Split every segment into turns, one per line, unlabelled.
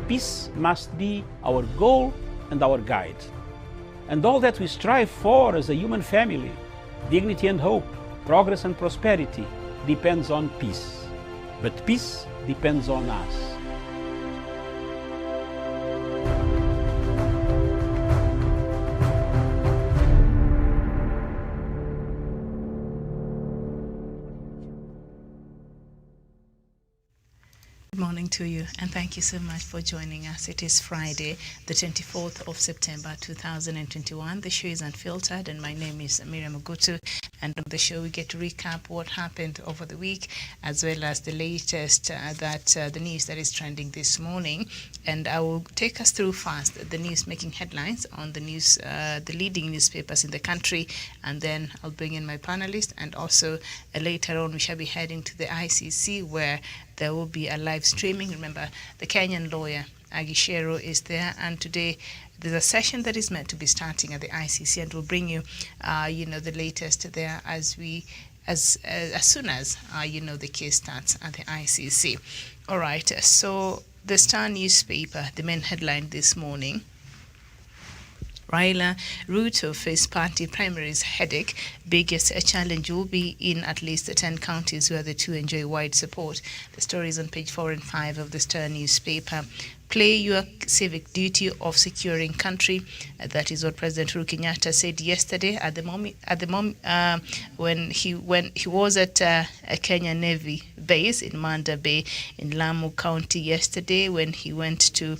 peace must be our goal and our guide. And all that we strive for as a human family, dignity and hope, progress and prosperity, depends on peace. But peace depends on us.
Good morning to you, and thank you so much for joining us. It is Friday, the 24th of September 2021. The show is Unfiltered, and my name is Miriam Ogutu. And on the show, we get to recap what happened over the week, as well as the latest the news that is trending this morning. And I will take us through first the news making headlines on the news, the leading newspapers in the country, and then I'll bring in my panelists. And also later on, we shall be heading to the ICC, where there will be a live streaming. Remember, the Kenyan lawyer Agishero is there, and today there's a session that is meant to be starting at the ICC, and we'll bring you, the latest there as soon as the case starts at the ICC. All right. So the Star newspaper, the main headline this morning: Raila Ruto face party primaries headache. Biggest challenge will be in at least 10 counties where the two enjoy wide support. The story is on page 4 and 5 of the Star newspaper. Play your civic duty of securing country. That is what President Uhuru Kenyatta said yesterday when he was at a Kenya Navy base in Manda Bay in Lamu County yesterday, when he went to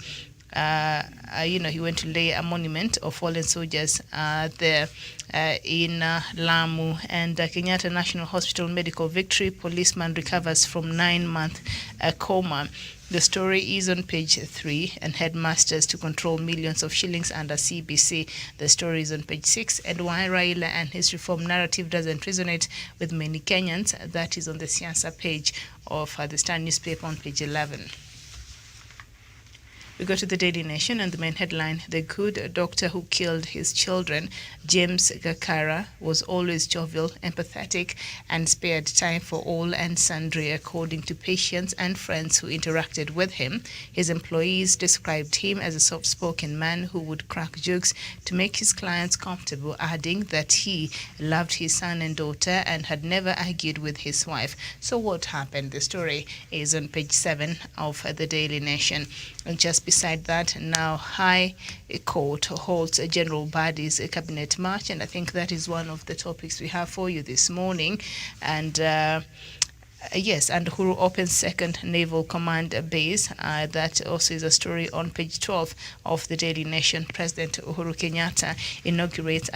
he went to lay a monument of fallen soldiers there in Lamu. And Kenyatta National Hospital medical victory: policeman recovers from 9-month coma. The story is on page 3, and headmasters to control millions of shillings under CBC. The story is on page 6, and why Raila and his reform narrative doesn't resonate with many Kenyans. That is on the Siasa page of the Star newspaper on page 11. We go to the Daily Nation, and the main headline: the good doctor who killed his children, James Gakara, was always jovial, empathetic, and spared time for all and sundry, according to patients and friends who interacted with him. His employees described him as a soft-spoken man who would crack jokes to make his clients comfortable, adding that he loved his son and daughter and had never argued with his wife. So what happened? The story is on page 7 of the Daily Nation. And just beside that, now High Court holds a General Bodies Cabinet March, and I think that is one of the topics we have for you this morning. And yes, and Uhuru opens second Naval Command base. That also is a story on page 12 of the Daily Nation. President Uhuru Kenyatta inaugurated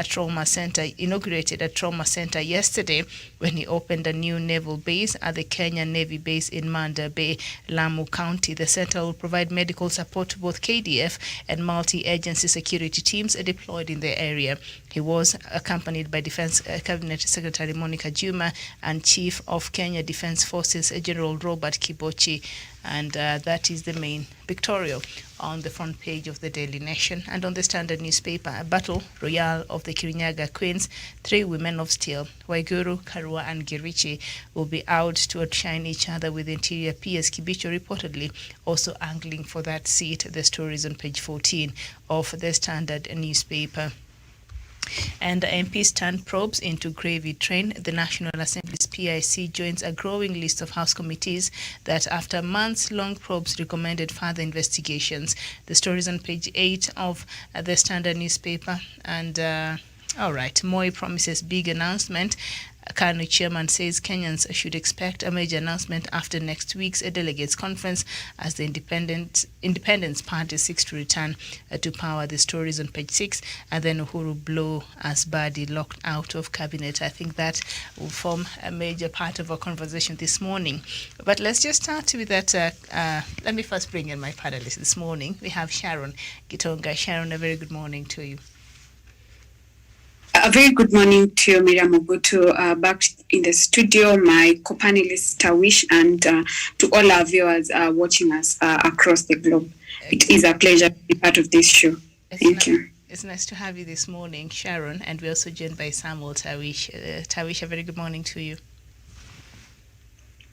a trauma center yesterday when he opened a new naval base at the Kenya Navy base in Manda Bay, Lamu County. The center will provide medical support to both KDF and multi-agency security teams deployed in the area. He was accompanied by Defense Cabinet Secretary Monica Juma and Chief of Kenya Defense Forces General Robert Kibochi, and that is the main pictorial on the front page of the Daily Nation. And on the Standard newspaper: a battle royale of the Kirinyaga Queens, 3 women of steel, Waiguru, Karua and Girichi, will be out to outshine each other, with Interior PS Kibicho reportedly also angling for that seat. The story is on page 14 of the Standard newspaper. And MPs turn probes into gravy train. The National Assembly's PIC joins a growing list of House committees that, after months-long probes, recommended further investigations. The story is on page 8 of the Standard newspaper. And all right, Moi promises big announcement. KANU chairman says Kenyans should expect a major announcement after next week's delegates conference as the Independence Party seeks to return to power. The story is on page 6. And then Uhuru blow as Badi locked out of cabinet. I think that will form a major part of our conversation this morning. But let's just start with that. Let me first bring in my panelists this morning. We have Sharon Gitonga. Sharon, a very good morning to you.
A very good morning to you, Miriam Ogutu, back in the studio, my co-panelist Tawish, and to all our viewers watching us across the globe. It is a pleasure to be part of this show. Thank you.
It's nice to have you this morning, Sharon, and we're also joined by Samuel Tawish. Tawish, a very good morning to you.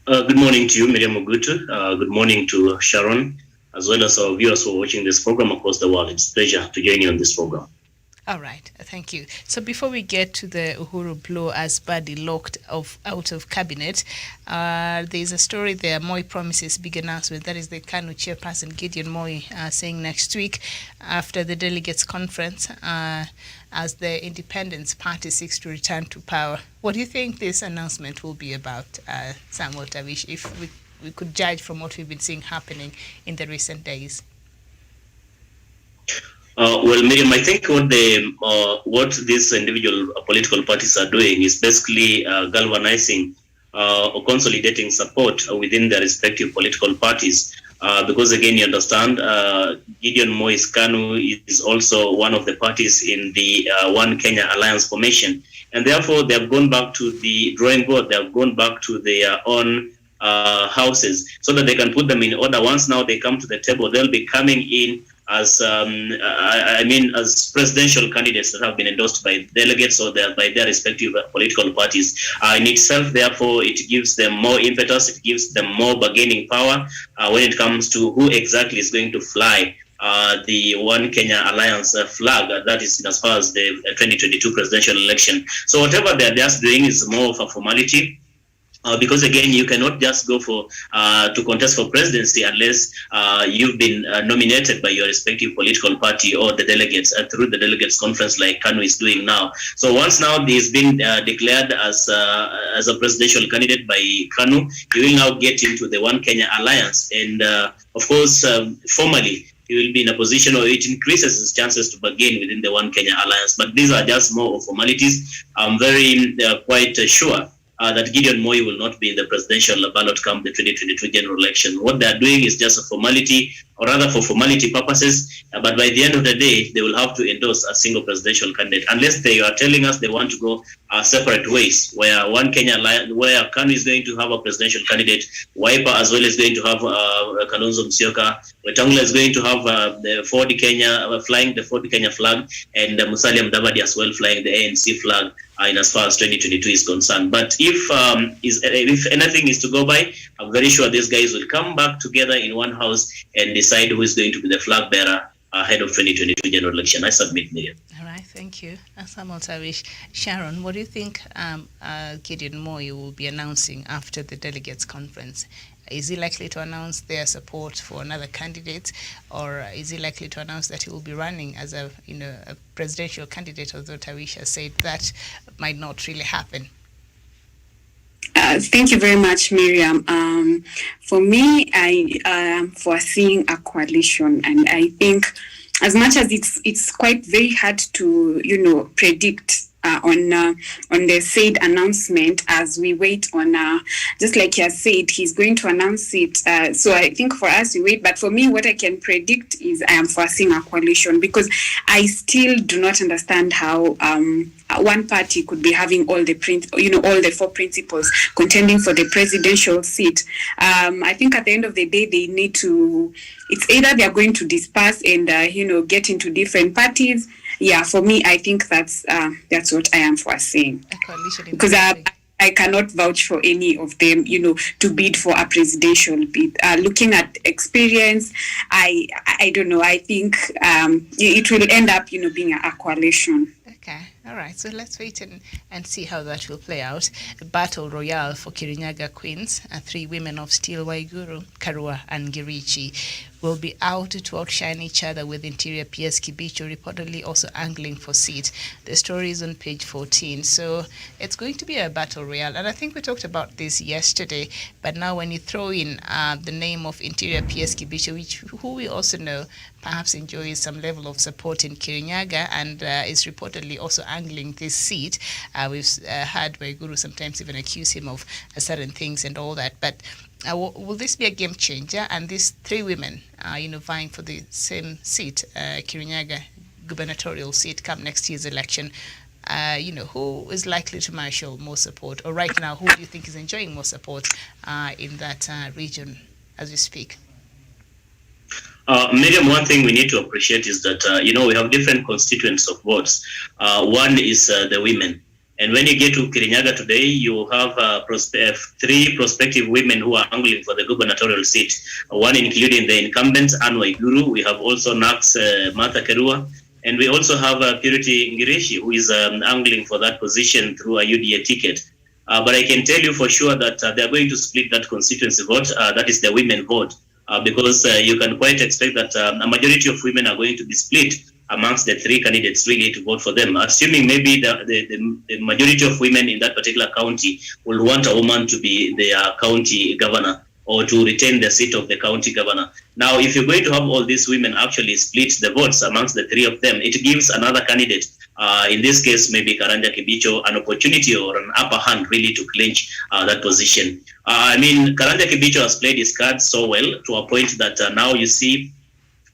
Good morning to you, Miriam Ogutu. Good morning to Sharon. as well as our viewers who are watching this program across the world. It's a pleasure to join you on this program.
All right, thank you. So before we get to the Uhuru blow as Badi locked out of cabinet, there's a story there. Moi promises big announcement. That is the KANU chairperson Gideon Moi saying next week after the delegates we as the Independence Party seeks to return to power. What do you think this announcement will be about, Samuel Tawish, if we could judge from what we've been seeing happening in the recent days?
Well, Miriam, I think what these individual political parties are doing is basically galvanizing or consolidating support within their respective political parties. Because again, you understand, Gideon Moi's KANU is also one of the parties in the One Kenya Alliance formation. And therefore, they have gone back to the drawing board. They have gone back to their own houses so that they can put them in order. Once now they come to the table, they'll be coming in as as presidential candidates that have been endorsed by delegates or by their respective political parties. In itself, therefore, it gives them more impetus, it gives them more bargaining power when it comes to who exactly is going to fly the One Kenya Alliance flag, that is as far as the 2022 presidential election. So whatever they're just doing is more of a formality. Because again, you cannot just go for to contest for presidency unless you've been nominated by your respective political party or the delegates through the delegates conference, like KANU is doing now. So once now he's been declared as a presidential candidate by KANU, he will now get into the One Kenya Alliance, and of course, formally, he will be in a position where it increases his chances to bargain within the One Kenya Alliance. But these are just more formalities. I'm very quite sure that Gideon Moi will not be in the presidential ballot come the 2022 general election. What they are doing is just a formality, or rather for formality purposes, but by the end of the day, they will have to endorse a single presidential candidate, unless they are telling us they want to go separate ways, where One Kenya, where KANU is going to have a presidential candidate, Wiper as well is going to have Kalonzo Musyoka, Wetangula is going to have the Ford Kenya, flying the Ford Kenya flag, and Musalia Mudavadi as well flying the ANC flag, in as far as 2022 is concerned. But if anything is to go by, I'm very sure these guys will come back together in one house and decide who is going to be the flag bearer ahead of 2022 general election. I submit, Miriam.
All right, thank you. Samuel Tawish. Sharon, what do you think Gideon Moi will be announcing after the delegates conference? Is he likely to announce their support for another candidate, or is he likely to announce that he will be running as a presidential candidate? Although Tawish has said that might not really happen.
Thank you very much, Miriam. For me, I am foreseeing a coalition, and I think, as much as it's quite very hard to predict on the said announcement, as we wait on just like he has said, he's going to announce it. So I think for us we wait. But for me, what I can predict is I am foreseeing a coalition, because I still do not understand how one party could be having all the four principles contending for the presidential seat. I think at the end of the day, they need to. It's either they are going to disperse and get into different parties. Yeah, for me, I think that's what I am foreseeing, because I cannot vouch for any of them, to bid for a presidential bid. Looking at experience, I don't know. I think it will end up, being a coalition.
Okay, all right. So let's wait and see how that will play out. Battle Royale for Kirinyaga Queens, 3 women of Steel, Waiguru, Karua, and Girichi, will be out to outshine each other, with Interior PS Kibicho reportedly also angling for seat. The story is on page 14. So it's going to be a battle royale. And I think we talked about this yesterday, but now when you throw in the name of Interior PS Kibicho, who we also know perhaps enjoys some level of support in Kirinyaga and is reportedly also angling this seat. We've heard Waiguru sometimes even accuse him of certain things and all that. But will this be a game changer? And these 3 women, vying for the same seat, Kirinyaga gubernatorial seat, come next year's election, who is likely to marshal more support? Or right now, who do you think is enjoying more support in that region as we speak?
Miriam, one thing we need to appreciate is that, we have different constituents of votes. One is the women. And when you get to Kirinyaga today, you have three prospective women who are angling for the gubernatorial seat. One including the incumbent, Anne Waiguru. We have also Nax Martha Kerua. And we also have Purity Ngirishi, who is angling for that position through a UDA ticket. But I can tell you for sure that they are going to split that constituency vote. That is the women vote. Because you can quite expect that a majority of women are going to be split amongst the three candidates really to vote for them, assuming maybe the majority of women in that particular county will want a woman to be their county governor or to retain the seat of the county governor. Now, if you're going to have all these women actually split the votes amongst the three of them, it gives another candidate, in this case, maybe Karanja Kibicho, an opportunity or an upper hand really to clinch that position. I mean, Karanja Kibicho has played his cards so well to a point that now you see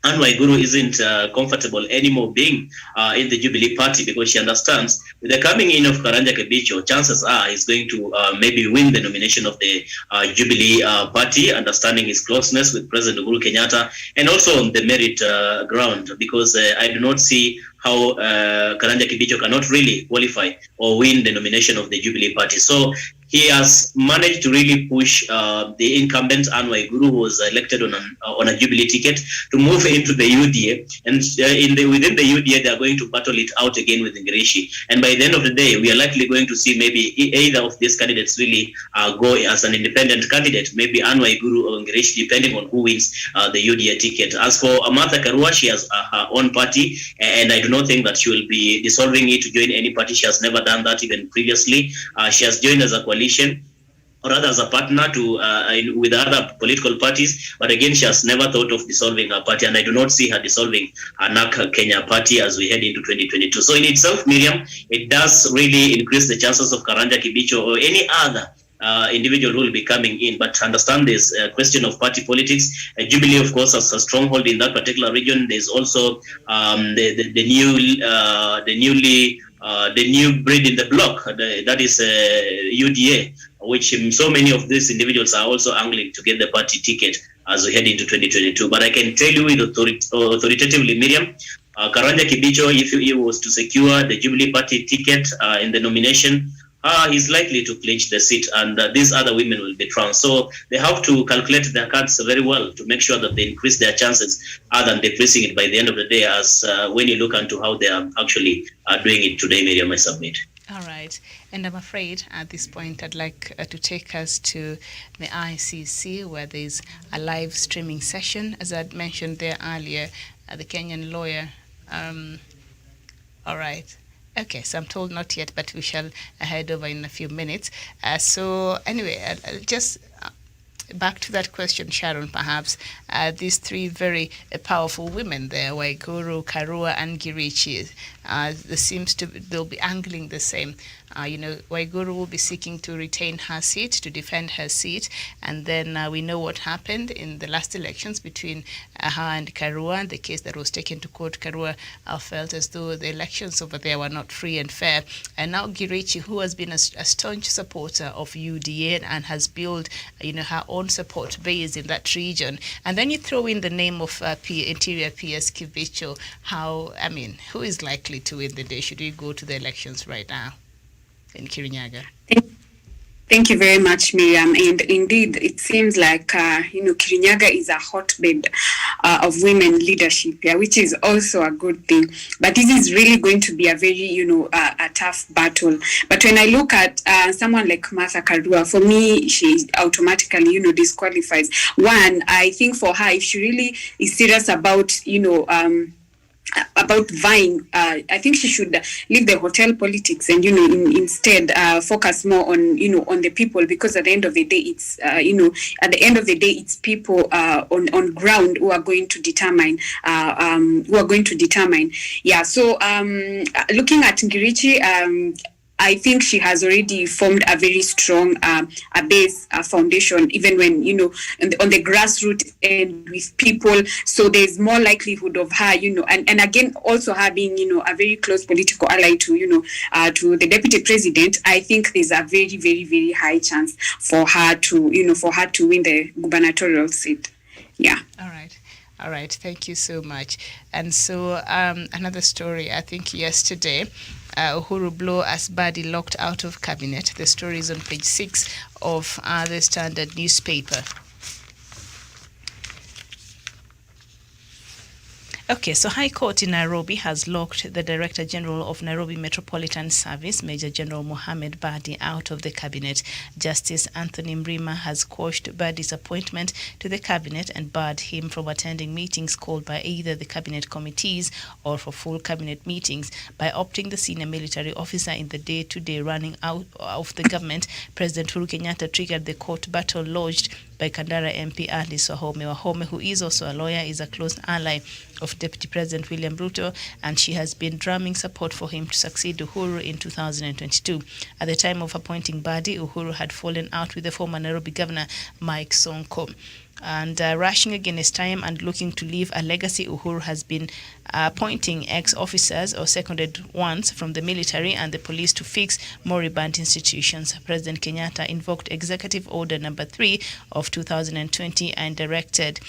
Anne Waiguru isn't comfortable anymore being in the Jubilee Party because she understands with the coming in of Karanja Kibicho, chances are he's going to maybe win the nomination of the Jubilee Party, understanding his closeness with President Uhuru Kenyatta, and also on the merit ground, because I do not see how Karanja Kibicho cannot really qualify or win the nomination of the Jubilee Party. So he has managed to really push the incumbent Anne Waiguru, who was elected on a Jubilee ticket, to move into the UDA. And within the UDA, they are going to battle it out again with Ngirishi. And by the end of the day, we are likely going to see maybe either of these candidates really go as an independent candidate, maybe Anne Waiguru or Ngirishi, depending on who wins the UDA ticket. As for Martha Karua, she has her own party, and I do not think that she will be dissolving it to join any party. She has never done that even previously. She has joined as a coalition, or rather as a partner with other political parties, but again, she has never thought of dissolving her party, and I do not see her dissolving her NAK Kenya party as we head into 2022. So in itself, Miriam, it does really increase the chances of Karanja Kibicho or any other individual who will be coming in. But understand this question of party politics. Jubilee, of course, has a stronghold in that particular region. There's also the new breed in the block, that is UDA, which so many of these individuals are also angling to get the party ticket as we head into 2022. But I can tell you with authoritatively, Miriam, Karanja Kibicho, if he was to secure the Jubilee Party ticket in the nomination, he's likely to clinch the seat, and these other women will be trounced. So they have to calculate their cards very well to make sure that they increase their chances other than decreasing it by the end of the day, as when you look into how they are actually doing it today, Miriam, I submit.
All right. And I'm afraid at this point I'd like to take us to the ICC, where there's a live streaming session, as I'd mentioned there earlier, the Kenyan lawyer. All right. Okay, so I'm told not yet, but we shall head over in a few minutes. So anyway, I'll just back to that question, Sharon, perhaps. These three very powerful women there, Waiguru, Karua, and Ngirishi, they'll be angling the same. Waiguru will be seeking to retain her seat, to defend her seat, and then we know what happened in the last elections between her and Karua. The case that was taken to court, Karua felt as though the elections over there were not free and fair. And now Ngirishi, who has been a staunch supporter of UDA and has built, her own support base in that region. And then you throw in the name of Interior PS Kibicho. Who is likely to win the day? Should we go to the elections right now in Kirinyaga?
Thank you very much, Miriam. And indeed, it seems like, Kirinyaga is a hotbed of women leadership, which is also a good thing. But this is really going to be a very, a tough battle. But when I look at someone like Martha Karua, for me, she automatically, disqualifies. One, I think for her, if she really is serious about, about vying, I think she should leave the hotel politics and instead focus more on on the people, because at the end of the day it's people on ground who are going to determine So looking at Ngirishi, I think she has already formed a very strong base foundation, even when, on the grassroots and with people. So there's more likelihood of her, and again, also her being, a very close political ally to the deputy president. I think there's a very, very, very high chance for her to, win the gubernatorial seat. Yeah.
All right. Thank you so much. And so another story, I think yesterday, Uhuru Blow as Badi locked out of cabinet. The story is on page 6 of the Standard newspaper. Okay, so High Court in Nairobi has locked the Director General of Nairobi Metropolitan Service, Major General Mohammed Badi, out of the cabinet. Justice Anthony Mrima has quashed Badi's appointment to the cabinet and barred him from attending meetings called by either the cabinet committees or for full cabinet meetings. By opting the senior military officer in the day-to-day running out of the government, President Uhuru Kenyatta triggered the court battle lodged by Kandara MP Alice Wahome, who is also a lawyer, is a close ally of Deputy President William Ruto, and she has been drumming support for him to succeed Uhuru in 2022. At the time of appointing Badi, Uhuru had fallen out with the former Nairobi Governor Mike Sonko. And rushing against time and looking to leave a legacy, Uhuru has been appointing ex-officers or seconded ones from the military and the police to fix moribund institutions. President Kenyatta invoked Executive Order Number 3 of 2020 and directed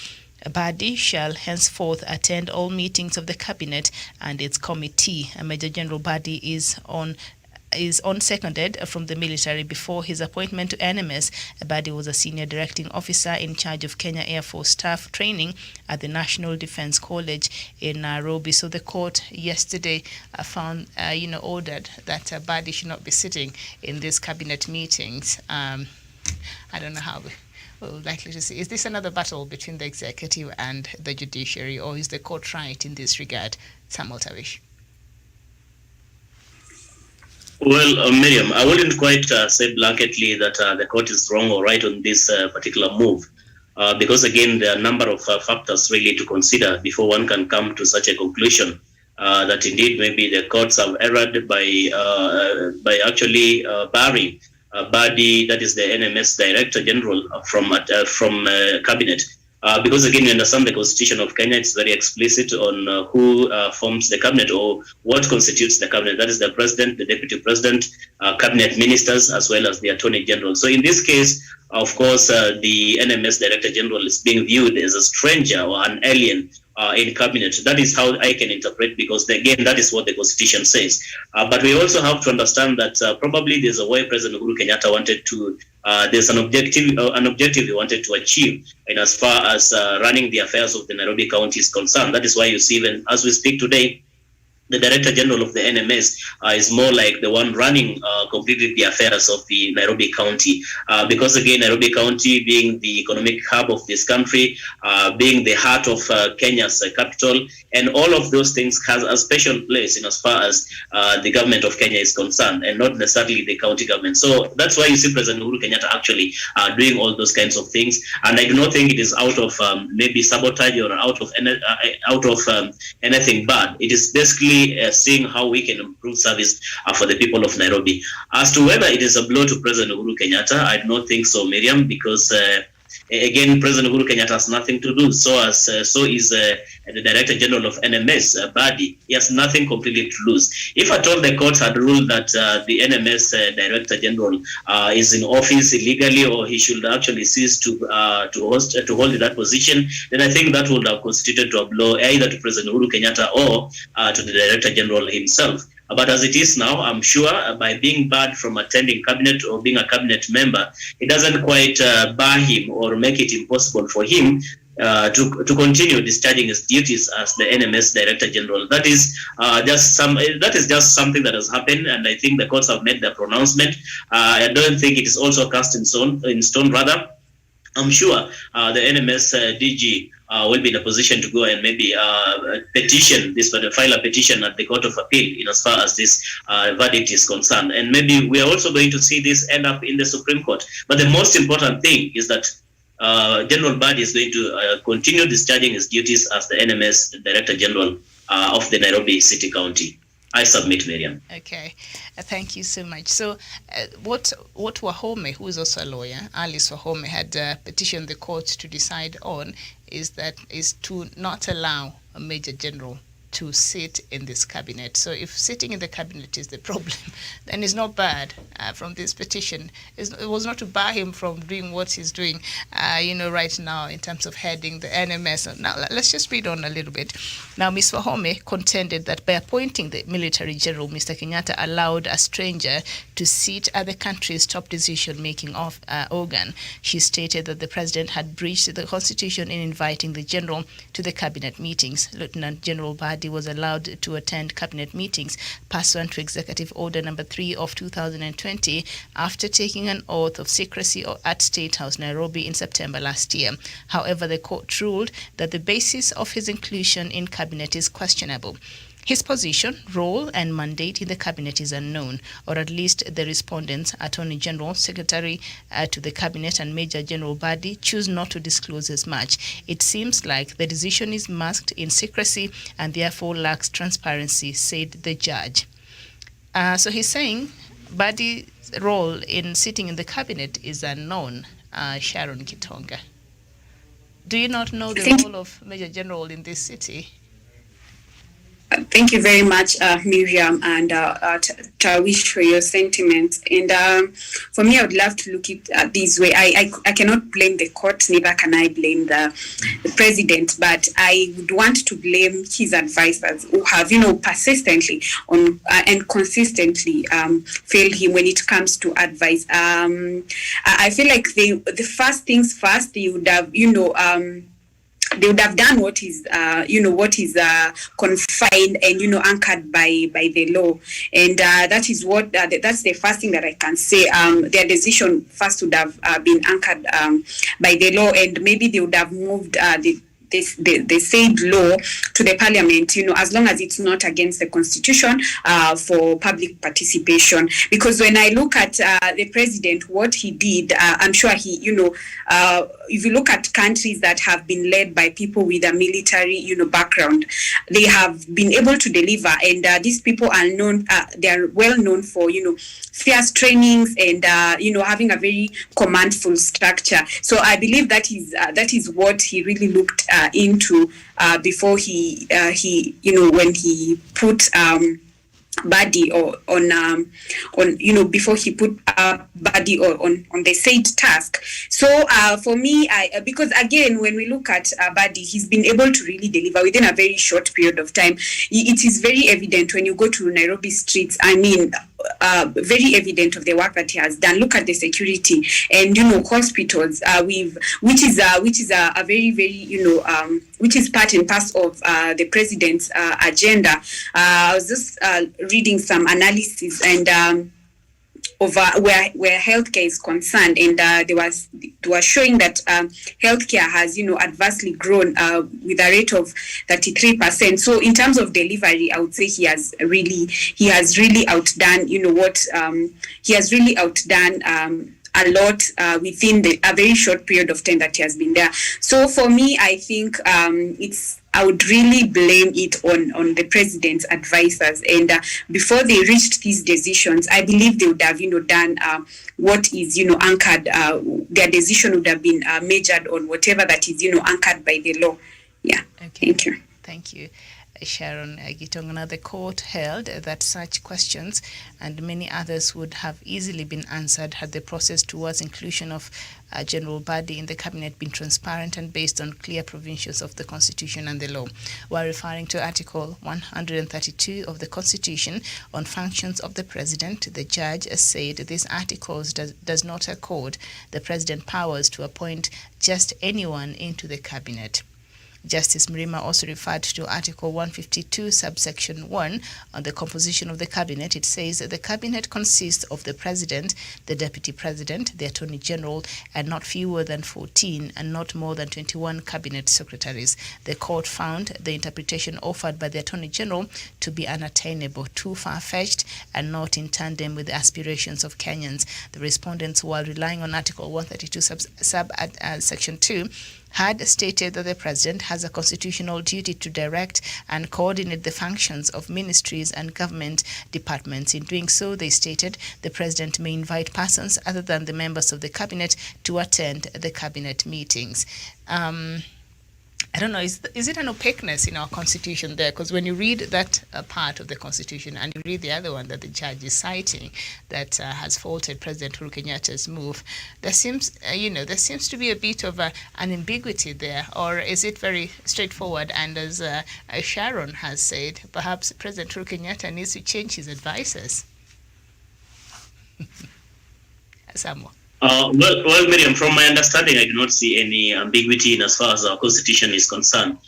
Badi shall henceforth attend all meetings of the cabinet and its committee. Major General Badi is unseconded from the military. Before his appointment to NMS, Badi was a senior directing officer in charge of Kenya Air Force staff training at the National Defence College in Nairobi. So the court yesterday found, ordered that Badi should not be sitting in these cabinet meetings. I don't know how we're likely to see. Is this another battle between the executive and the judiciary, or is the court right in this regard? Samuel Tawish.
Well, Miriam, I wouldn't quite say blanketly that the court is wrong or right on this particular move, because again, there are a number of factors really to consider before one can come to such a conclusion that indeed maybe the courts have erred by actually barring Badi, that is the NMS Director General, from cabinet. Because again, you understand the Constitution of Kenya, it's very explicit on who forms the cabinet or what constitutes the cabinet. That is the president, the deputy president, cabinet ministers, as well as the attorney general. So in this case, of course, the NMS Director General is being viewed as a stranger or an alien in cabinet. That is how I can interpret, because again, that is what the Constitution says. But we also have to understand that probably there's a way President Uhuru Kenyatta wanted to. There's an objective he wanted to achieve in as far as running the affairs of the Nairobi County is concerned. That is why you see, even as we speak today, the Director General of the NMS is more like the one running completely the affairs of the Nairobi County. Because again, Nairobi County being the economic hub of this country, being the heart of Kenya's capital, and all of those things has a special place in as far as the government of Kenya is concerned, and not necessarily the county government. So that's why you see President Uhuru Kenyatta actually doing all those kinds of things. And I do not think it is out of maybe sabotage or out of anything bad. It is basically seeing how we can improve service for the people of Nairobi. As to whether it is a blow to President Uhuru Kenyatta, I do not think so, Miriam, because again, President Uhuru Kenyatta has nothing to do. So is the Director General of NMS, Badi. He has nothing completely to lose. If at all the court had ruled that the NMS Director General is in office illegally, or he should actually cease to hold that position, then I think that would have constituted to a blow either to President Uhuru Kenyatta or to the Director General himself. But as it is now, I'm sure by being barred from attending cabinet or being a cabinet member, it doesn't quite bar him or make it impossible for him to continue discharging his duties as the NMS Director General. That is just something that has happened, and I think the courts have made their pronouncement. I don't think it is also cast in stone. Rather, I'm sure the NMS DG will be in a position to go and maybe file a petition at the Court of Appeal in as far as this verdict is concerned. And maybe we are also going to see this end up in the Supreme Court. But the most important thing is that General Badi is going to continue discharging his duties as the NMS Director General of the Nairobi City County. I submit, Miriam.
Okay, thank you so much. So what Wahome, who is also a lawyer, Alice Wahome, had petitioned the court to decide on is to not allow a Major General to sit in this cabinet. So if sitting in the cabinet is the problem, then it's not bad from this petition. It was not to bar him from doing what he's doing, right now in terms of heading the NMS. Now, let's just read on a little bit. Now, Ms. Wahome contended that by appointing the military general, Mr. Kenyatta allowed a stranger to sit at the country's top decision-making organ. She stated that the president had breached the constitution in inviting the general to the cabinet meetings. Lieutenant General Badi was allowed to attend cabinet meetings pursuant to Executive Order Number 3 of 2020 after taking an oath of secrecy at State House, Nairobi in September last year. However, the court ruled that the basis of his inclusion in cabinet is questionable. His position, role, and mandate in the cabinet is unknown, or at least the respondents, Attorney General, Secretary to the Cabinet, and Major General Badi, choose not to disclose as much. It seems like the decision is masked in secrecy and therefore lacks transparency, said the judge. So he's saying Badi's role in sitting in the cabinet is unknown. Sharon Kitonga, do you not know the role of Major General in this city?
Thank you very much, Miriam and Tawish, for your sentiments. And for me, I would love to look at this way. I cannot blame the court, neither can I blame the president, but I would want to blame his advisors who have, persistently and consistently failed him when it comes to advice. I feel like the first things first, they would have, they would have done what is confined and anchored by the law, and that is what that's the first thing that I can say. Their decision first would have been anchored by the law, and maybe they would have moved the said law to the parliament, as long as it's not against the constitution, for public participation. Because when I look at the president, what he did, I'm sure he, if you look at countries that have been led by people with a military, background, they have been able to deliver, and these people are known, they are well known for, fierce trainings and having a very commandful structure. So I believe that is what he really looked into before he when he put Badi before he put Badi on the said task. So for me, because again, when we look at Badi, he's been able to really deliver within a very short period of time. It is very evident when you go to Nairobi streets. I mean, very evident of the work that he has done. Look at the security and hospitals, which is a very, very which is part and parcel of the president's agenda. I was just reading some analysis and of where healthcare is concerned, and they were showing that healthcare has adversely grown with a rate of 33%. So in terms of delivery, I would say he has really outdone he has really outdone a lot within a very short period of time that he has been there. So for me, I think I would really blame it on the president's advisors. And before they reached these decisions, I believe they would have, done what is, anchored. Their decision would have been measured on whatever that is, anchored by the law. Yeah. Okay. Thank you.
Thank you. Sharon Gitongana, the court held that such questions and many others would have easily been answered had the process towards inclusion of General Badi in the cabinet been transparent and based on clear provisions of the Constitution and the law. While referring to Article 132 of the Constitution on functions of the President, the judge said this article does not accord the President powers to appoint just anyone into the cabinet. Justice Mrima also referred to Article 152, subsection 1, on the composition of the cabinet. It says that the cabinet consists of the president, the deputy president, the attorney general, and not fewer than 14 and not more than 21 cabinet secretaries. The court found the interpretation offered by the attorney general to be unattainable, too far-fetched, and not in tandem with the aspirations of Kenyans. The respondents, while relying on Article 132, section 2, had stated that the president has a constitutional duty to direct and coordinate the functions of ministries and government departments. In doing so, they stated the president may invite persons other than the members of the cabinet to attend the cabinet meetings. I don't know, is it an opaqueness in our constitution there? Because when you read that part of the constitution and you read the other one that the judge is citing that has faulted President Uhuru Kenyatta's move, there seems to be a bit of an ambiguity there, or is it very straightforward? And as Sharon has said, perhaps President Uhuru Kenyatta needs to change his advisors. Samuel.
Well, Miriam, from my understanding, I do not see any ambiguity in as far as our constitution is concerned,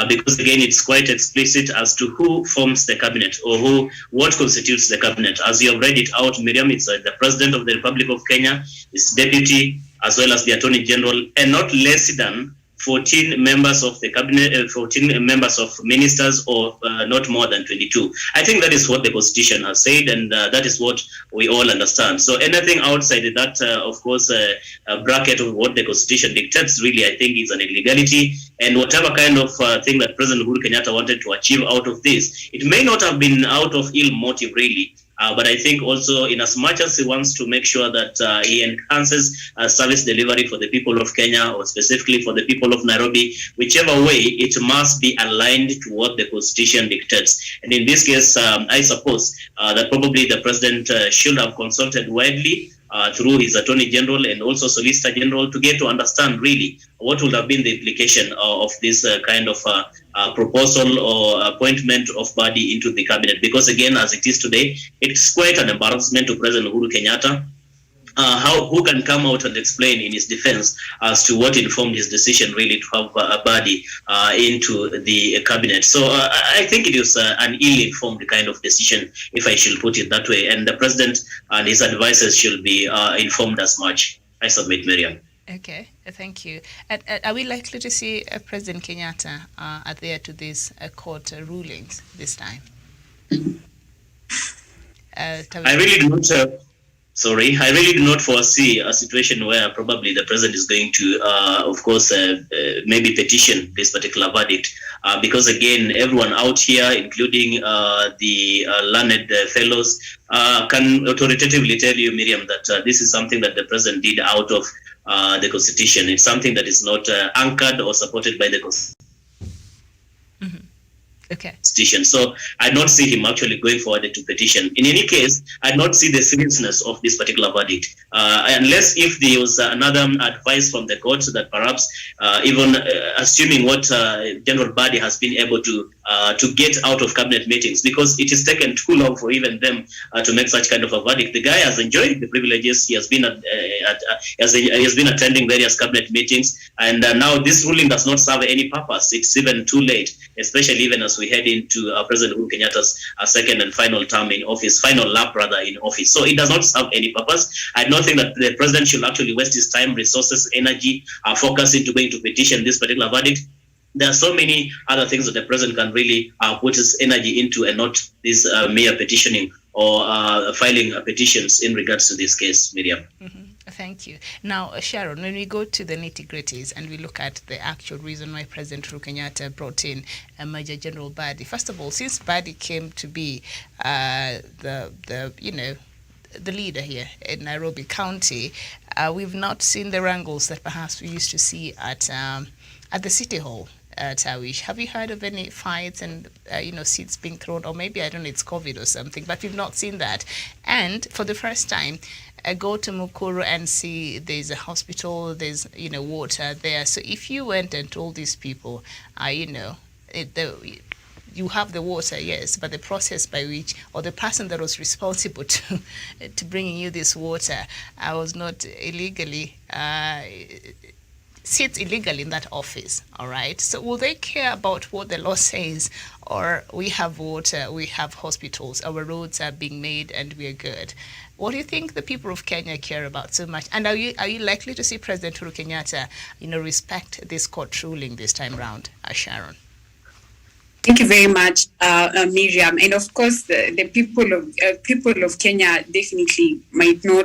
because again, it's quite explicit as to who forms the cabinet or what constitutes the cabinet. As you have read it out, Miriam, it's the President of the Republic of Kenya, his deputy, as well as the Attorney General, and not less than 14 members of the cabinet, 14 members of ministers, or not more than 22. I think that is what the constitution has said, and that is what we all understand. So anything outside that, of course, bracket of what the constitution dictates, really, I think is an illegality. And whatever kind of thing that President Uhuru Kenyatta wanted to achieve out of this, it may not have been out of ill motive, really. But I think also, in as much as he wants to make sure that he enhances service delivery for the people of Kenya, or specifically for the people of Nairobi, whichever way, it must be aligned to what the constitution dictates. And in this case, I suppose that probably the president should have consulted widely through his Attorney General and also Solicitor General to get to understand really what would have been the implication of this kind of proposal or appointment of body into the cabinet. Because again, as it is today, it's quite an embarrassment to President Uhuru Kenyatta. Who can come out and explain in his defense as to what informed his decision really to have a body into the cabinet. So I think it is an ill-informed kind of decision, if I should put it that way. And the president and his advisors should be informed as much. I submit, Miriam.
Okay, thank you. Are we likely to see President Kenyatta adhere to these court rulings this time?
I really do not. I really do not foresee a situation where probably the president is going to, of course, maybe petition this particular verdict, because again, everyone out here, including the learned fellows, can authoritatively tell you, Miriam, that this is something that the president did out of the constitution. It's something that is not anchored or supported by the constitution.
Okay.
So I don't see him actually going forward to petition. In any case, I don't see the seriousness of this particular verdict, unless if there was another advice from the court that perhaps even assuming what General Badi has been able to get out of cabinet meetings, because it has taken too long for even them to make such kind of a verdict. The guy has enjoyed the privileges. He has been he has been attending various cabinet meetings, and now this ruling does not serve any purpose. It's even too late, especially even as we head into President Uhuru Kenyatta's second and final term in office, final lap rather in office. So it does not serve any purpose. I don't think that the president should actually waste his time, resources, energy, focus into going to petition this particular verdict. There are so many other things that the president can really put his energy into, and not this mere petitioning or filing petitions in regards to this case, Miriam.
Mm-hmm. Thank you. Now, Sharon, when we go to the nitty-gritties and we look at the actual reason why President Uhuru Kenyatta brought in Major General Badi, first of all, since Badi came to be the leader here in Nairobi County, we've not seen the wrangles that perhaps we used to see at the City Hall. Tawish, have you heard of any fights and seats being thrown, or maybe I don't know, it's COVID or something, but we've not seen that. And for the first time, go to Mukuru and see there's a hospital, there's water there. So if you went and told these people, you have the water, yes, but the process by which, or the person that was responsible to bringing you this water, was not illegally. Sits illegal in that office, all right? So will they care about what the law says, or we have water, we have hospitals, our roads are being made, and we are good? What do you think the people of Kenya care about so much? And are you likely to see President Uhuru Kenyatta, respect this court ruling this time round, Sharon?
Thank you very much, Miriam. And of course, the people of Kenya definitely might not